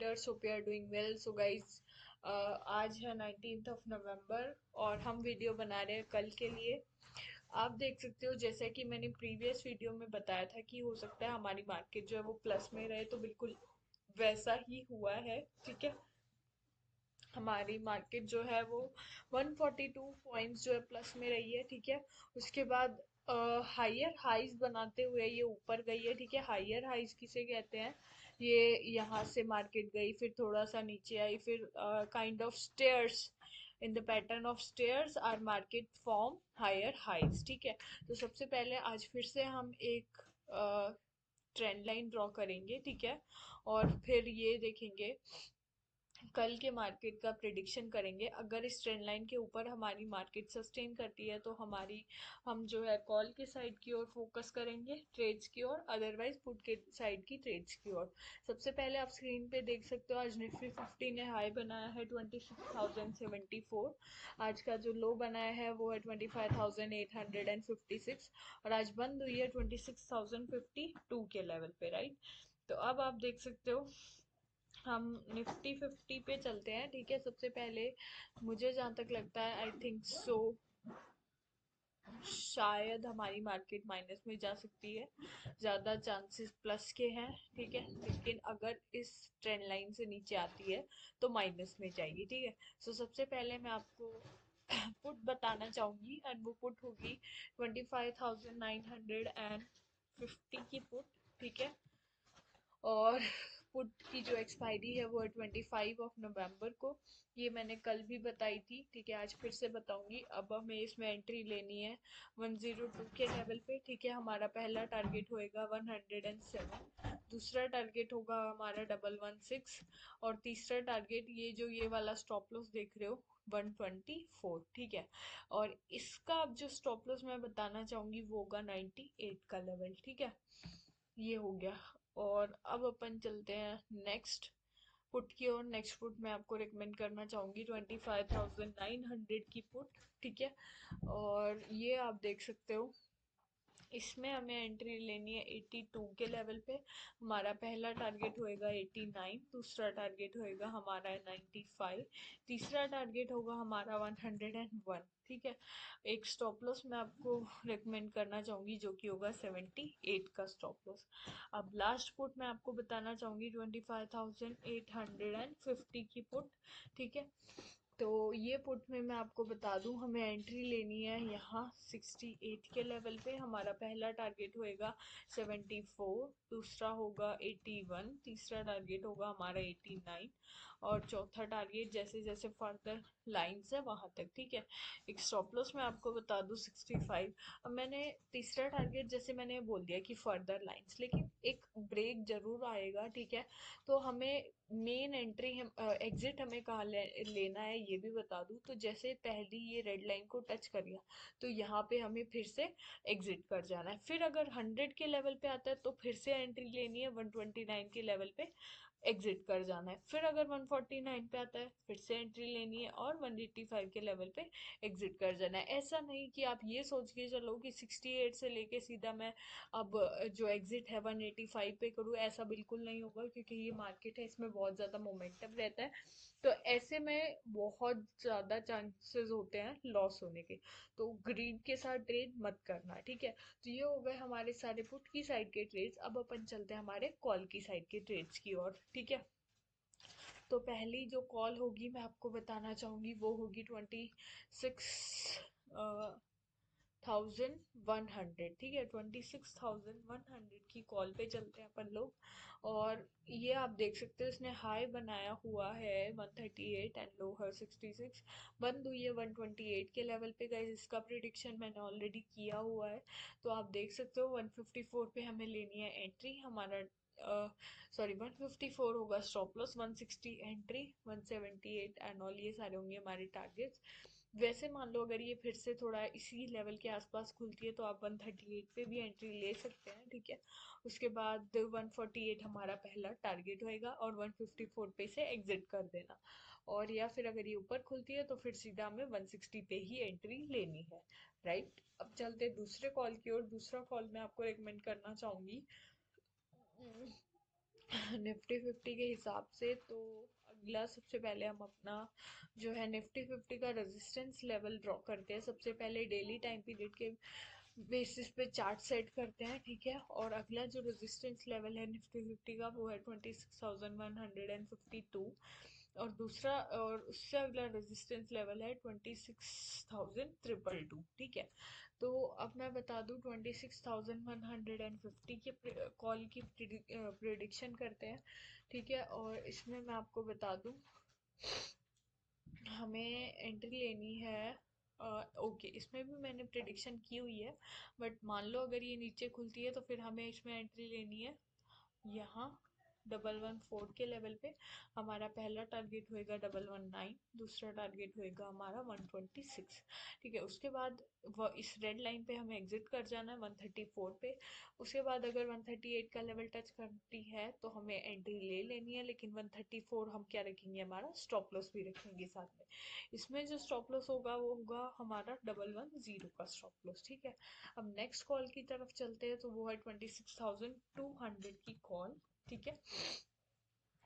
Traders, hope you are doing well. So guys, आज है 19 नवंबर और हम वीडियो बना रहे हैं कल के लिए। आप देख सकते हो, जैसा कि मैंने प्रीवियस वीडियो में बताया था कि हो सकता है हमारी मार्केट जो है वो प्लस में रहे, तो बिल्कुल वैसा ही हुआ है। ठीक है, हमारी मार्केट जो है वो 142 पॉइंट्स जो है प्लस में रही है। ठीक है, उसके बाद हायर हाइज बनाते हुए ये ऊपर गई है। ठीक है, हायर हाइज किसे कहते हैं? ये यहाँ से मार्केट गई, फिर थोड़ा सा नीचे आई, फिर kind of stairs, in the pattern of stairs are market form higher highs. ठीक है, तो सबसे पहले आज फिर से हम एक ट्रेंड लाइन ड्रॉ करेंगे। ठीक है, और फिर ये देखेंगे, कल के मार्केट का प्रिडिक्शन करेंगे। अगर इस ट्रेंड लाइन के ऊपर हमारी मार्केट सस्टेन करती है तो हम जो है कॉल के साइड की ओर फोकस करेंगे, ट्रेड्स की ओर, अदरवाइज पुट के साइड की ट्रेड्स की ओर। सबसे पहले आप स्क्रीन पे देख सकते हो, आज निफ्टी 50 ने हाई बनाया है 26,074। आज का जो लो बनाया है वो है 25,856 और आज बंद हुई है 26,052 के लेवल पे, राइट। तो अब आप देख सकते हो, हम निफ्टी 50 पे चलते हैं। ठीक है, सबसे पहले मुझे जहां तक लगता है, आई थिंक सो, शायद हमारी मार्केट माइनस में जा सकती है, ज्यादा चांसेस प्लस के हैं। ठीक है, लेकिन अगर इस ट्रेंड लाइन से नीचे आती है तो माइनस में जाएगी। ठीक है, सो सबसे पहले मैं आपको पुट बताना चाहूंगी, एंड वो पुट होगी 25,950 की पुट। ठीक है, और पुट की जो एक्सपायरी है वो है 25 नवंबर को। ये मैंने कल भी बताई थी। ठीक है, आज फिर से बताऊंगी। अब हमें इसमें एंट्री लेनी है 102 के लेवल पे। ठीक है, हमारा पहला टारगेट होएगा 107, दूसरा टारगेट होगा हमारा 116 और तीसरा टारगेट ये वाला स्टॉप लॉस देख रहे हो 124। ठीक है, और इसका अब जो स्टॉप लॉस मैं बताना चाहूंगी वो होगा 98 का लेवल। ठीक है, ये हो गया। और अब अपन चलते हैं नेक्स्ट पुट की ओर। नेक्स्ट पुट मैं आपको रिकमेंड करना चाहूंगी 25,900 की पुट। ठीक है, और ये आप देख सकते हो, इसमें हमें एंट्री लेनी है 82 के लेवल पे। हमारा पहला टारगेट होएगा 89, दूसरा टारगेट होएगा हमारा 95, तीसरा टारगेट होगा हमारा 101। ठीक है, एक स्टॉप लॉस मैं आपको रेकमेंड करना चाहूंगी जो कि होगा 78 का स्टॉप लॉस। अब लास्ट पुट मैं आपको बताना चाहूंगी 25,850 की पुट। ठीक है, तो ये पुट में मैं आपको बता दूं, हमें एंट्री लेनी है यहाँ 68 के लेवल पे। हमारा पहला टारगेट होएगा 74, दूसरा होगा 81, तीसरा टारगेट होगा हमारा 89 और चौथा टारगेट जैसे जैसे फर्दर लाइंस है वहां तक। ठीक है, एक स्टॉप लॉस मैं आपको बता दूं 65। अब मैंने तीसरा टारगेट जैसे मैंने बोल दिया कि फर्दर लाइंस, लेकिन एक ब्रेक जरूर आएगा। ठीक है, तो हमें मेन एंट्री एग्जिट हमें कहाँ लेना है ये भी बता दूं। तो जैसे पहली ये रेड लाइन को टच कर गया तो यहाँ पे हमें फिर से एग्जिट कर जाना है। फिर अगर 100 के लेवल पे आता है तो फिर से एंट्री लेनी है 129 के लेवल पे, एग्जिट कर जाना है। फिर अगर 149 पे आता है फिर से एंट्री लेनी है और 185 के लेवल पे एग्जिट कर जाना है। ऐसा नहीं कि आप ये सोच के चलो कि 68 से लेके सीधा मैं अब जो एग्जिट है 185 पे करूँ, ऐसा बिल्कुल नहीं होगा, क्योंकि ये मार्केट है, इसमें बहुत ज़्यादा मोमेंटम रहता है। तो ऐसे में बहुत ज़्यादा चांसेस होते हैं लॉस होने के, तो ग्रीड के साथ ट्रेड मत करना। ठीक है, तो ये हो गए हमारे सारे पुट की साइड के ट्रेड्स। अब अपन चलते हैं हमारे कॉल की साइड के ट्रेड्स की ओर। ठीक है, तो पहली जो कॉल होगी मैं आपको बताना चाहूंगी वो होगी 26,100। ठीक है, 26,100 की कॉल पे चलते हैं अपन लोग। और ये आप देख सकते हो, इसने हाई बनाया हुआ है 138 एंड लो है 66, बंद हुई है 128 के लेवल पे। गाइस, इसका प्रिडिक्शन मैंने ऑलरेडी किया हुआ है, तो आप देख सकते हो 154 पे हमें लेनी है एंट्री। हमारा सॉरी 154 होगा stop loss, 160 entry, 178 and all, ये सारे होंगे हमारे टारगेट्स। वैसे मान लो अगर ये फिर से थोड़ा इसी लेवल के आसपास खुलती है तो आप 138 पे भी एंट्री ले सकते हैं। ठीक है, उसके बाद 148 हमारा पहला टारगेट होएगा और 154 पे से एग्जिट कर देना। और या फिर अगर ये ऊपर खुलती है तो फिर सीधा हमें 160 पे ही एंट्री लेनी है, राइट। अब चलते दूसरे कॉल की ओर। दूसरा कॉल मैं आपको रिकमेंड करना चाहूंगी निफ्टी फिफ्टी के हिसाब से तो अगला सबसे पहले हम अपना जो है निफ्टी फिफ्टी का रेजिस्टेंस लेवल ड्रॉ करते हैं। सबसे पहले डेली टाइम पीरियड के बेसिस पे चार्ट सेट करते हैं, ठीक है। और अगला जो रेजिस्टेंस लेवल है निफ्टी फिफ्टी का वो है 26,152। और दूसरा और उससे अगला रेजिस्टेंस लेवल है 26,322, ठीक है। तो अब मैं बता दूं 26,150 के कॉल की प्रिडिक्शन करते हैं, ठीक है। और इसमें मैं आपको बता दूं हमें एंट्री लेनी है। ओके, इसमें भी मैंने प्रिडिक्शन की हुई है, बट मान लो अगर ये नीचे खुलती है तो फिर हमें इसमें एंट्री लेनी है यहाँ 114 के लेवल पे। हमारा पहला टारगेट होएगा 119, दूसरा टारगेट होएगा हमारा 126, ठीक है। उसके बाद इस रेड लाइन पे हमें एग्जिट कर जाना है 134 पे। उसके बाद अगर 138 का लेवल टच करती है तो हमें एंट्री ले लेनी है, लेकिन 134 हम क्या रखेंगे, हमारा स्टॉप लॉस भी रखेंगे साथ में। इसमें जो स्टॉप लॉस होगा वो होगा हमारा 110 का स्टॉप लॉस, ठीक है। अब नेक्स्ट कॉल की तरफ चलते हैं, तो वो है 26,200 की कॉल, ठीक है।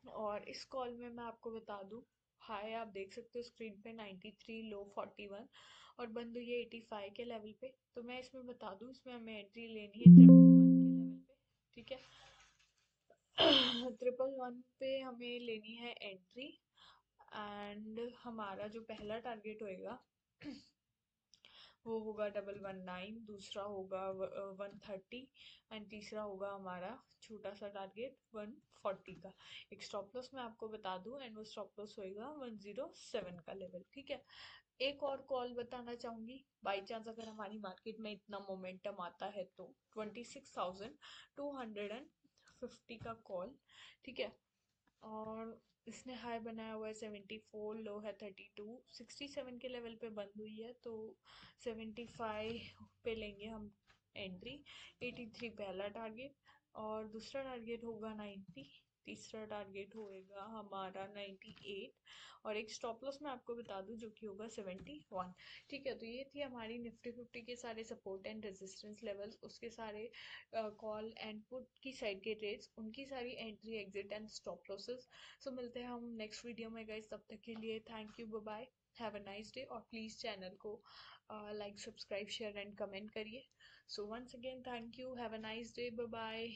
और इस कॉल में मैं आपको बता दूं, हाई आप देख सकते हो स्क्रीन पे 93, लो 41, और बंद हुई है 85 के लेवल पे। तो मैं इसमें बता दूं, इसमें हमें एंट्री लेनी है 111 के लेवल पे, ठीक है। 111 पे हमें लेनी है एंट्री। एंड हमारा जो पहला टारगेट होएगा वो होगा 119, दूसरा होगा 130, एंड तीसरा होगा हमारा छोटा सा टारगेट 140 का। एक स्टॉप लॉस मैं आपको बता दूं, एंड वो स्टॉप लॉस होएगा 107 का लेवल, ठीक है। एक और कॉल बताना चाहूंगी, बाई चांस अगर हमारी मार्केट में इतना मोमेंटम आता है तो 26,250 का कॉल, ठीक है। और इसने हाई बनाया हुआ है 74, लो है 32, 67 के लेवल पे बंद हुई है, तो 75 पे लेंगे हम एंट्री। 83 पहला टारगेट, और दूसरा टारगेट होगा 90, तीसरा टारगेट होएगा हमारा 98, और एक स्टॉप लॉस मैं आपको बता दूं जो कि होगा 71, ठीक है। तो ये थी हमारी निफ्टी फिफ्टी के सारे सपोर्ट एंड रेजिस्टेंस लेवल्स, उसके सारे कॉल एंड पुट की साइड के ट्रेड्स, उनकी सारी entry exit and stop losses. So मिलते हैं हम नेक्स्ट वीडियो में गाइस, तब तक के लिए thank you, bye bye, have a nice day. और प्लीज़ चैनल को like, subscribe, share and comment करिए। So once again thank you, have a nice day, bye bye.